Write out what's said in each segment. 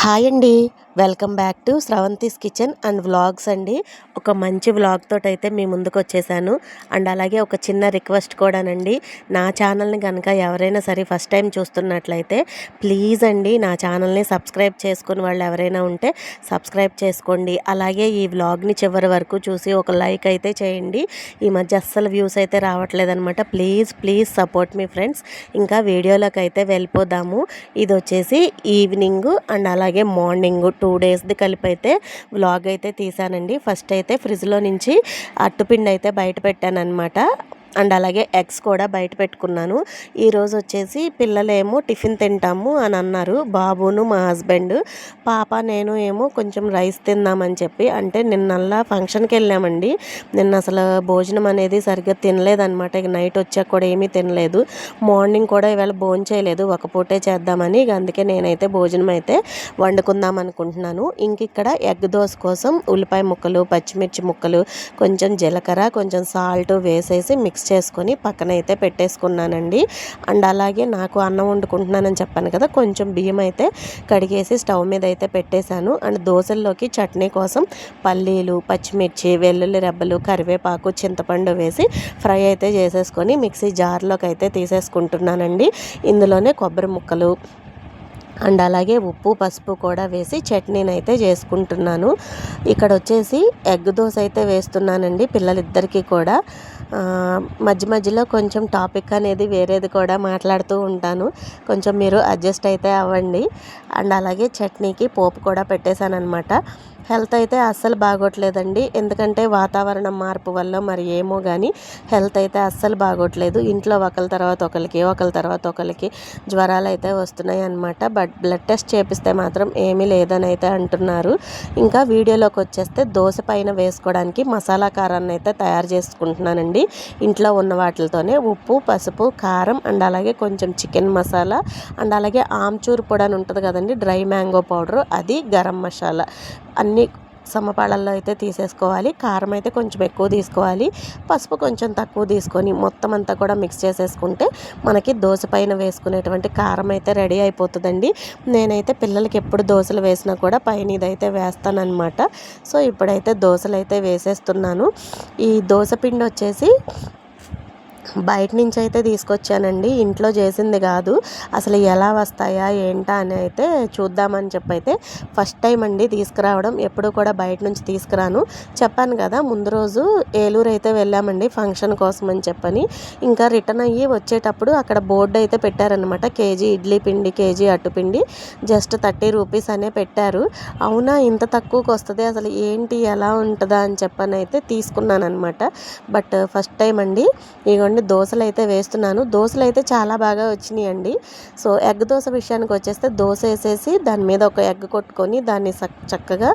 Hi అండి. Welcome back to Sravanthi's kitchen and vlogs అండి. ఒక మంచి వ్లాగ్ తోటైతే మీ ముందుకు వచ్చేసాను. అండ్ అలాగే ఒక చిన్న రిక్వెస్ట్ కూడానండి. నా ఛానల్ని కనుక ఎవరైనా సరే ఫస్ట్ టైం చూస్తున్నట్లయితే ప్లీజ్ అండి నా ఛానల్ని సబ్స్క్రైబ్ చేసుకుని వాళ్ళు ఎవరైనా ఉంటే సబ్స్క్రైబ్ చేసుకోండి. అలాగే ఈ వ్లాగ్ని చివరి వరకు చూసి ఒక లైక్ అయితే చేయండి. ఈ మధ్య అస్సలు వ్యూస్ అయితే రావట్లేదనమాట. ప్లీజ్ సపోర్ట్ మీ ఫ్రెండ్స్. ఇంకా వీడియోలోకి అయితే వెళ్ళిపోదాము. ఇది వచ్చేసి ఈవినింగ్ అండ్ అలాగే మార్నింగ్ 2 డేస్ది కలిపి అయితే వ్లాగ్ అయితే తీసానండి. ఫస్ట్ అయితే ఫ్రిడ్జ్లో నుంచి అట్టుపిండి అయితే బయట పెట్టానన్నమాట. అండ్ అలాగే ఎగ్స్ కూడా బయట పెట్టుకున్నాను. ఈరోజు వచ్చేసి పిల్లలేమో టిఫిన్ తింటాము అని అన్నారు, బాబును మా హస్బెండ్. పాప నేను ఏమో కొంచెం రైస్ తిందామని చెప్పి, అంటే నిన్నల్లా ఫంక్షన్కి వెళ్ళామండి. నిన్న అసలు భోజనం అనేది సరిగ్గా తినలేదన్నమాట. ఇక నైట్ వచ్చాక కూడా ఏమీ తినలేదు. మార్నింగ్ కూడా ఇవాళ భోజనం చేయలేదు, ఒక పూటే చేద్దామని. ఇక అందుకే నేనైతే భోజనం అయితే వండుకుందాం అనుకుంటున్నాను. ఇంక ఇక్కడ ఎగ్ దోశ కోసం ఉల్లిపాయ ముక్కలు, పచ్చిమిర్చి ముక్కలు, కొంచెం జీలకర్ర, కొంచెం సాల్ట్ వేసేసి మిక్స్ చేసుకొని పక్కన అయితే పెట్టేసుకున్నానండి. అండ్ అలాగే నాకు అన్నం వండుకుంటున్నానని చెప్పాను కదా, కొంచెం బియ్యం అయితే కడిగేసి స్టవ్ మీద అయితే పెట్టేశాను. అండ్ దోశల్లోకి చట్నీ కోసం పల్లీలు, పచ్చిమిర్చి, వెల్లుల్లి రెబ్బలు, కరివేపాకు, చింతపండు వేసి ఫ్రై అయితే చేసేసుకొని మిక్సీ జార్లోకి అయితే తీసేసుకుంటున్నానండి. ఇందులోనే కొబ్బరి ముక్కలు అండ్ అలాగే ఉప్పు, పసుపు కూడా వేసి చట్నీని అయితే చేసుకుంటున్నాను. ఇక్కడ వచ్చేసి ఎగ్ దోశ అయితే వేస్తున్నానండి పిల్లలిద్దరికీ కూడా. మధ్యలో కొంచెం టాపిక్ అనేది వేరేది కూడా మాట్లాడుతూ ఉంటాను, కొంచెం మీరు అడ్జస్ట్ అయితే అవ్వండి. అండ్ అలాగే చట్నీకి పోపు కూడా పెట్టేశాను అనమాట. హెల్త్ అయితే అస్సలు బాగోట్లేదండి, ఎందుకంటే వాతావరణం మార్పు వల్ల మరి ఏమో కానీ హెల్త్ అయితే అస్సలు బాగోట్లేదు. ఇంట్లో ఒకరి తర్వాత ఒకరికి జ్వరాలు అయితే వస్తున్నాయి అన్నమాట. బట్ బ్లడ్ టెస్ట్ చేపిస్తే మాత్రం ఏమీ లేదని అయితే అంటున్నారు. ఇంకా వీడియోలోకి వచ్చేస్తే దోశ పైన వేసుకోవడానికి మసాలా కారాన్ని అయితే తయారు చేసుకుంటున్నానండి. ఇంట్లో ఉన్న వాటితోనే ఉప్పు, పసుపు, కారం అండ్ అలాగే కొంచెం చికెన్ మసాలా అండ్ అలాగే ఆమ్చూర్ పొడి అని ఉంటుంది కదండి, డ్రై మ్యాంగో పౌడరు, అది గరం మసాలా అన్నీ సమపాళల్లో అయితే తీసేసుకోవాలి. కారం అయితే కొంచెం ఎక్కువ తీసుకోవాలి, పసుపు కొంచెం తక్కువ తీసుకొని మొత్తం అంతా కూడా మిక్స్ చేసేసుకుంటే మనకి దోశ పైన వేసుకునేటువంటి కారం అయితే రెడీ అయిపోతుందండి. నేనైతే పిల్లలకి ఎప్పుడు దోశలు వేసినా కూడా పైన ఇదైతే వేస్తానన్నమాట. సో ఇప్పుడైతే దోశలు అయితే వేసేస్తున్నాను. ఈ దోశ పిండి వచ్చేసి బయట నుంచి అయితే తీసుకొచ్చానండి, ఇంట్లో చేసింది కాదు. అసలు ఎలా వస్తాయా ఏంటా అని అయితే చూద్దామని చెప్పి అయితే ఫస్ట్ టైం అండి తీసుకురావడం. ఎప్పుడు కూడా బయట నుంచి తీసుకురాను. చెప్పాను కదా, ముందు రోజు ఏలూరు అయితే వెళ్ళామండి ఫంక్షన్ కోసం అని చెప్పని. ఇంకా రిటర్న్ అయ్యి వచ్చేటప్పుడు అక్కడ బోర్డు అయితే పెట్టారనమాట, కేజీ ఇడ్లీ పిండి, కేజీ అట్టుపిండి జస్ట్ 30 రూపీస్ అనే పెట్టారు. అవునా ఇంత తక్కువకి వస్తుంది, అసలు ఏంటి ఎలా ఉంటుందా అని చెప్పని అయితే తీసుకున్నాను అనమాట. బట్ ఫస్ట్ టైం అండి. ఇగోండి దోశలు అయితే వేస్తున్నాను. దోశలు అయితే చాలా బాగా వచ్చినాయి అండి. సో ఎగ్ దోశ విషయానికి వచ్చేస్తే దోశ వేసేసి దాని మీద ఒక ఎగ్ కొట్టుకొని దాన్ని చక్కగా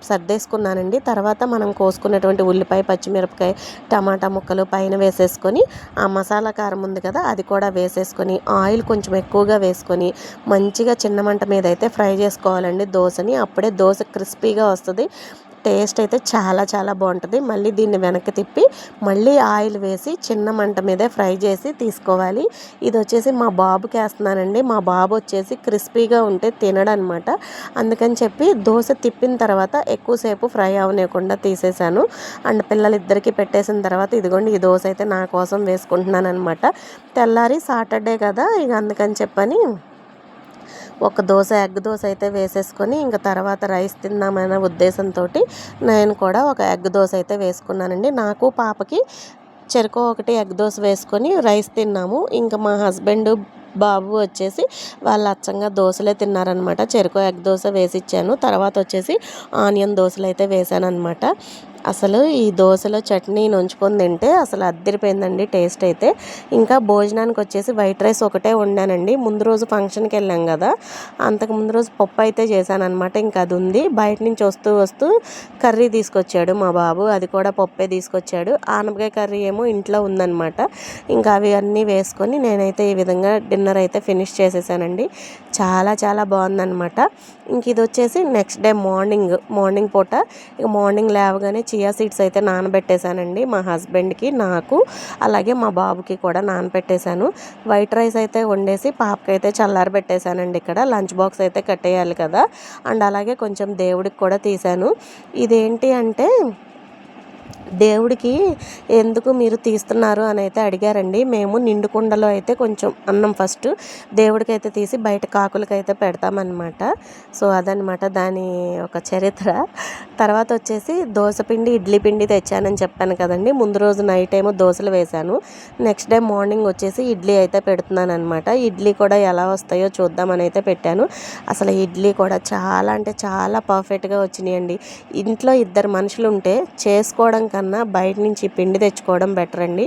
సర్దేసుకున్నానండి. తర్వాత మనం కోసుకున్నటువంటి ఉల్లిపాయ, పచ్చిమిరపకాయ, టమాటా ముక్కలు పైన వేసేసుకొని ఆ మసాలా కారం ఉంది కదా అది కూడా వేసేసుకొని ఆయిల్ కొంచెం ఎక్కువగా వేసుకొని మంచిగా చిన్న మంట మీద అయితే ఫ్రై చేసుకోవాలండి దోశని. అప్పుడే దోశ క్రిస్పీగా వస్తుంది, టేస్ట్ అయితే చాలా బాగుంటుంది. మళ్ళీ దీన్ని వెనక్కి తిప్పి మళ్ళీ ఆయిల్ వేసి చిన్న మంట మీదే ఫ్రై చేసి తీసుకోవాలి. ఇది వచ్చేసి మా బాబుకి వేస్తున్నానండి. మా బాబు వచ్చేసి క్రిస్పీగా ఉంటే తినడనమాట. అందుకని చెప్పి దోశ తిప్పిన తర్వాత ఎక్కువసేపు ఫ్రై అవనివ్వకుండా తీసేసాను. అండ్ పిల్లలిద్దరికీ పెట్టేసిన తర్వాత ఇదిగోండి ఈ దోశ అయితే నా కోసం వేసుకుంటున్నాను అనమాట. తెల్లారి సాటర్డే కదా, ఇక అందుకని చెప్పని ఒక దోశ ఎగ్ దోశ అయితే వేసేసుకొని ఇంకా తర్వాత రైస్ తిందామనే ఉద్దేశంతో నేను కూడా ఒక ఎగ్ దోశ అయితే వేసుకున్నానండి. నాకు పాపకి చెరకో ఒకటి ఎగ్ దోశ వేసుకొని రైస్ తిన్నాము. ఇంకా మా హస్బెండ్, బాబు వచ్చేసి వాళ్ళు అచ్చంగా దోశలే తిన్నారనమాట. చెరకో ఎగ్ దోశ వేసిచ్చాను. తర్వాత వచ్చేసి ఆనియన్ దోశలు అయితే వేసాను అనమాట. అసలు ఈ దోశలో చట్నీ నంచుకొని తింటే అసలు అద్దరిపోయిందండి టేస్ట్ అయితే. ఇంకా భోజనానికి వచ్చేసి వైట్ రైస్ ఒకటే వండానండి. ముందు రోజు ఫంక్షన్కి వెళ్ళాం కదా, అంతకు ముందు రోజు పప్పు అయితే చేశాను అనమాట. ఇంకా అది ఉంది. బయట నుంచి వస్తూ కర్రీ తీసుకొచ్చాడు మా బాబు, అది కూడా పప్పే తీసుకొచ్చాడు. ఆనపకాయ కర్రీ ఏమో ఇంట్లో ఉందన్నమాట. ఇంకా అవి అన్నీ వేసుకొని నేనైతే ఈ విధంగా డిన్నర్ అయితే ఫినిష్ చేసేసానండి. చాలా బాగుందన్నమాట. ఇంక ఇది వచ్చేసి నెక్స్ట్ డే మార్నింగ్ పూట. ఇక మార్నింగ్ లేవగానే చియా సీడ్స్ అయితే నానబెట్టేశానండి. మా హస్బెండ్కి, నాకు, అలాగే మా బాబుకి కూడా నానబెట్టేశాను. వైట్ రైస్ అయితే వండేసి పాపకైతే చల్లారబెట్టేశానండి. ఇక్కడ లంచ్ బాక్స్ అయితే కట్టేయాలి కదా. అండ్ అలాగే కొంచెం దేవుడికి కూడా తీశాను. ఇదేంటి అంటే దేవుడికి ఎందుకు మీరు తీస్తున్నారు అని అయితే అడిగారండి. మేము నిండు కుండలో అయితే కొంచెం అన్నం ఫస్ట్ దేవుడికైతే తీసి బయట కాకులకైతే పెడతామన్నమాట. సో అదనమాట దాని ఒక చరిత్ర. తర్వాత వచ్చేసి దోసపిండి, ఇడ్లీ పిండి తెచ్చానని చెప్పాను కదండి. ముందు రోజు నైట్ ఏమో దోశలు వేశాను. నెక్స్ట్ డే మార్నింగ్ వచ్చేసి ఇడ్లీ అయితే పెడుతున్నాను అనమాట. ఇడ్లీ కూడా ఎలా వస్తాయో చూద్దామని అయితే పెట్టాను. అసలు ఇడ్లీ కూడా చాలా అంటే చాలా పర్ఫెక్ట్గా వచ్చినాయండి. ఇంట్లో ఇద్దరు మనుషులు ఉంటే చేసుకోవడం కన్నా బయట నుంచి పిండి తెచ్చుకోవడం బెటర్ అండి.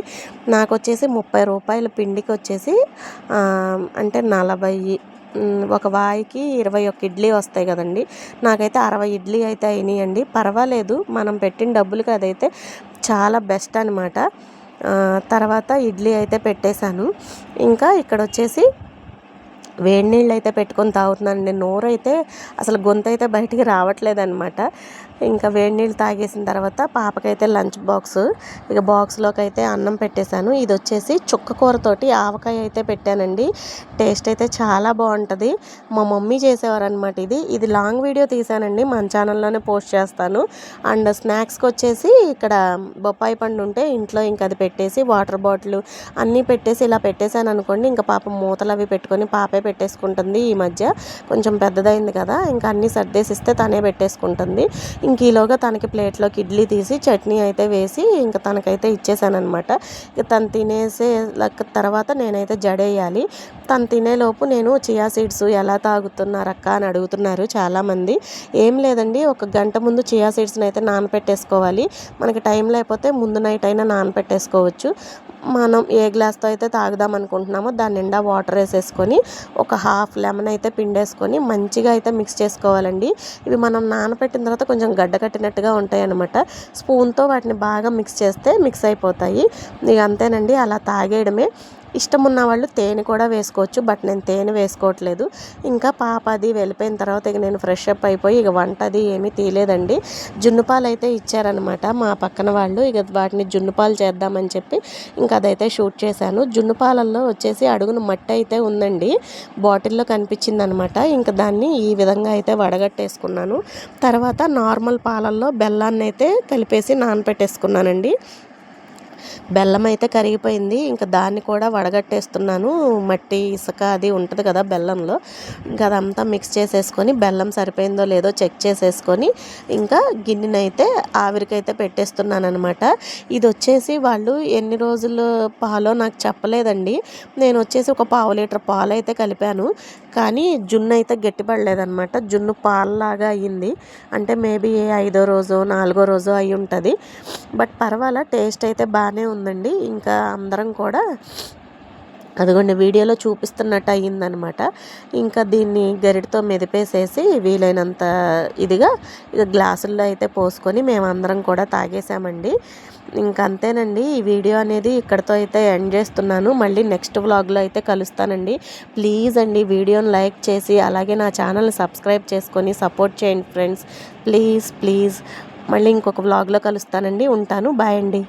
నాకు వచ్చేసి 30 రూపాయల పిండికి వచ్చేసి అంటే 40 ఒక వాయికి 21 ఇడ్లీ వస్తాయి కదండి. నాకైతే 60 ఇడ్లీ అయితే అయినాయండి. పర్వాలేదు, మనం పెట్టిన డబ్బులకి అదైతే చాలా బెస్ట్ అనమాట. తర్వాత ఇడ్లీ అయితే పెట్టేశాను. ఇంకా ఇక్కడ వచ్చేసి వేడి నీళ్ళు అయితే పెట్టుకొని తాగుతున్నానండి. నోరైతే అసలు గొంతు అయితే బయటికి రావట్లేదన్నమాట. ఇంకా వేడి నీళ్ళు తాగేసిన తర్వాత పాపకైతే లంచ్ బాక్స్, ఇక బాక్స్లోకి అయితే అన్నం పెట్టేశాను. ఇది వచ్చేసి చుక్క కూరతోటి ఆవకాయ అయితే పెట్టానండి. టేస్ట్ అయితే చాలా బాగుంటుంది. మా మమ్మీ చేసేవారు అనమాట. ఇది లాంగ్ వీడియో తీసానండి, మన ఛానల్లోనే పోస్ట్ చేస్తాను. అండ్ స్నాక్స్కి వచ్చేసి ఇక్కడ బొప్పాయి పండు ఉంటే ఇంట్లో ఇంకా అది పెట్టేసి వాటర్ బాటిల్ అన్నీ పెట్టేసి ఇలా పెట్టేశాను అనుకోండి. ఇంకా పాప మూతలు అవి పెట్టుకొని పాపే పెట్టేసుకుంటుంది. ఈ మధ్య కొంచెం పెద్దదైంది కదా, ఇంకా అన్నీ సర్దేసిస్తే తనే పెట్టేసుకుంటుంది. ఇంక ఈలోగా తనకి ప్లేట్లోకి ఇడ్లీ తీసి చట్నీ అయితే వేసి ఇంకా తనకైతే ఇచ్చేసాను అనమాట. ఇక తను తినేసే తర్వాత నేనైతే జడేయాలి. తను తినేలోపు నేను చియా సీడ్స్ ఎలా తాగుతున్నారక్క అని అడుగుతున్నారు చాలామంది. ఏం లేదండి, ఒక గంట ముందు చియా సీడ్స్ని అయితే నానపెట్టేసుకోవాలి. మనకి టైం లేకపోతే ముందు నైట్ అయినా నానపెట్టేసుకోవచ్చు. మనం ఏ గ్లాస్తో అయితే తాగుదాం అనుకుంటున్నామో దాని నిండా వాటర్ వేసేసుకొని ఒక హాఫ్ లెమన్ అయితే పిండేసుకొని మంచిగా అయితే మిక్స్ చేసుకోవాలండి. ఇవి మనం నానబెట్టిన తర్వాత కొంచెం గడ్డ కట్టినట్టుగా ఉంటాయి అన్నమాట. స్పూన్తో వాటిని బాగా మిక్స్ చేస్తే మిక్స్ అయిపోతాయి. ఇక అంతేనండి, అలా తాగేయడమే. ఇష్టం ఉన్న వాళ్ళు తేనె కూడా వేసుకోవచ్చు, బట్ నేను తేనె వేసుకోవట్లేదు. ఇంకా పాప అది వెళ్ళిపోయిన తర్వాత ఇక నేను ఫ్రెష్ అప్ అయిపోయి ఇక వంట అది ఏమీ తీయలేదండి. జున్నుపాలు అయితే ఇచ్చారనమాట మా పక్కన వాళ్ళు. ఇక వాటిని జున్నుపాలు చేద్దామని చెప్పి ఇంకా అదైతే షూట్ చేశాను. జున్నుపాలల్లో వచ్చేసి అడుగున మట్టి అయితే ఉందండి, బాటిల్లో కనిపించింది అనమాట. ఇంకా దాన్ని ఈ విధంగా అయితే వడగట్టేసుకున్నాను. తర్వాత నార్మల్ పాలల్లో బెల్లాన్ని అయితే కలిపేసి నానపెట్టేసుకున్నానండి. బెల్లం అయితే కరిగిపోయింది. ఇంకా దాన్ని కూడా వడగట్టేస్తున్నాను. మట్టి ఇసుక అది ఉంటుంది కదా బెల్లంలో, ఇంకా అదంతా మిక్స్ చేసేసుకొని బెల్లం సరిపోయిందో లేదో చెక్ చేసేసుకొని ఇంకా గిన్నెనైతే ఆవిరికైతే పెట్టేస్తున్నాను అనమాట. ఇది వచ్చేసి వాళ్ళు ఎన్ని రోజులు పాలో నాకు చెప్పలేదండి. నేను వచ్చేసి ఒక 1/2 లీటర్ పాలు అయితే కలిపాను, కానీ జున్ను అయితే గట్టిపడలేదనమాట. జున్ను పాలలాగా అయ్యింది. అంటే మేబీ 5వ రోజు 4వ రోజు అయి ఉంటుంది. బట్ పర్వాలా, టేస్ట్ అయితే బాగానే ఉందండి. ఇంకా అందరం కూడా అదిగోండి వీడియోలో చూపిస్తున్నట్టు అయ్యిందనమాట. ఇంకా దీన్ని గరిటతో మెదిపేసేసి వీలైనంత ఇదిగా ఇక గ్లాసుల్లో అయితే పోసుకొని మేమందరం కూడా తాగేసామండి. ఇంకంతేనండి, ఈ వీడియో అనేది ఇక్కడితో అయితే ఎండ్ చేస్తున్నాను. మళ్ళీ నెక్స్ట్ వ్లాగ్లో అయితే కలుస్తానండి. ప్లీజ్ అండి వీడియోని లైక్ చేసి అలాగే నా ఛానల్ని సబ్స్క్రైబ్ చేసుకొని సపోర్ట్ చేయండి ఫ్రెండ్స్. ప్లీజ్ మళ్ళీ ఇంకొక వ్లాగ్లో కలుస్తానండి. ఉంటాను. బాయ్ అండి.